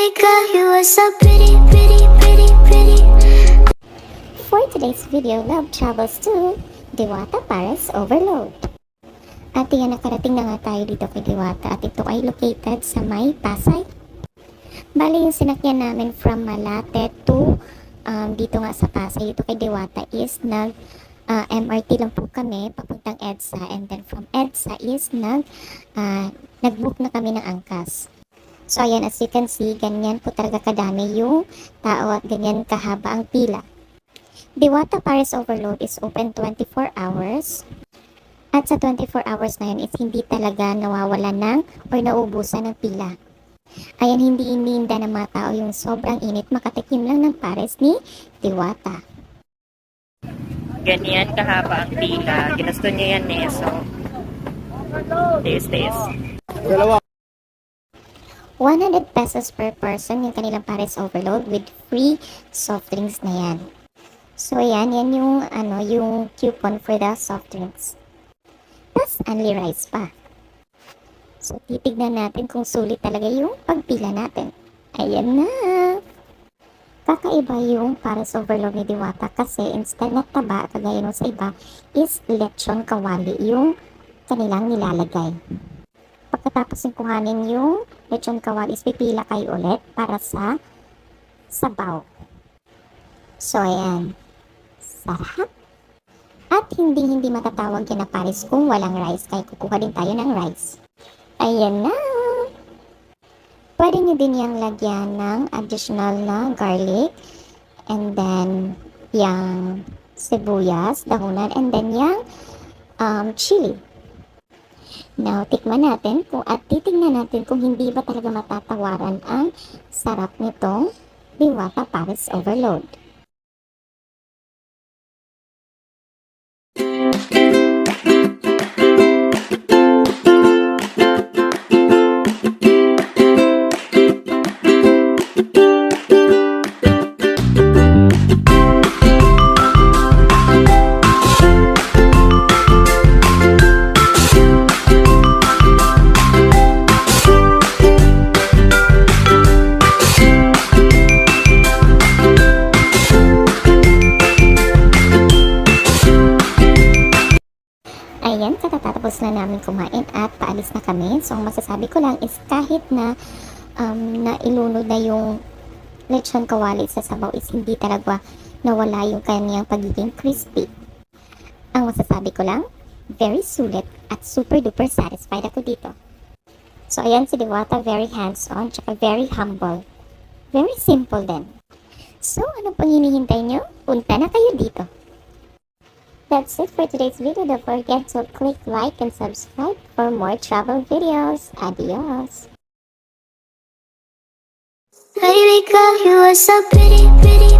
Baby girl, you are so pretty, pretty, pretty, pretty. For today's video, love travels to Diwata Paris Overload. At yan, nakarating na nga tayo dito kay Diwata at ito ay located sa may Pasay. Bali yung sinakyan namin from Malate to dito nga sa Pasay, dito kay Diwata is MRT lang po kami papuntang EDSA, and then from EDSA is nag-book na kami ng angkas. So ayan, as you can see, ganyan po talaga kadami yung tao at ganyan kahaba ang pila. Diwata Paris Overload is open 24 hours. At sa 24 hours na yun is hindi talaga nawawala ng or naubusan ng pila. Ayan, hindi iniinda ng mga tao yung sobrang init, makatikim lang ng Pares ni Diwata. Ganyan kahaba ang pila. Ginusto niya yan eh. So, this. 100 pesos per person yung kanilang Paris Overload with free soft drinks na yan. So yan yung yung coupon for the soft drinks. Plus only rice pa. So titignan natin kung sulit talaga yung pagpila natin. Ayan na. Kakaiba yung Paris Overload ni Diwata kasi instead na taba kagaya nung sa iba is lechon kawali yung kanilang nilalagay. Pagkatapos yung kuhanin yung lechon kawali, pipila kayo ulit para sa sabaw. So, ayan. Sarap. At hindi matatawag yan na Paris kung walang rice. Kaya kukuha din tayo ng rice. Ayan na. Pwede nyo din yung lagyan ng additional na garlic. And then, yung sibuyas, dahunan. And then, yung chili. Now, tikman natin at titingnan natin kung hindi ba talaga matatawaran ang sarap nitong Diwata Paris Overload. Ayan, katatapos na namin kumain at paalis na kami. So, ang masasabi ko lang is kahit na nailunod na yung lechon kawali sa sabaw is hindi talaga nawala yung kanyang pagiging crispy. Ang masasabi ko lang, very sulit at super duper satisfied ako dito. So, ayan si Diwata, very hands-on, tsaka very humble. Very simple din. So, ano pang hinihintay nyo? Punta na kayo dito. That's it for today's video. Don't forget to click like and subscribe for more travel videos. Adios! Baby girl, you are so pretty, pretty,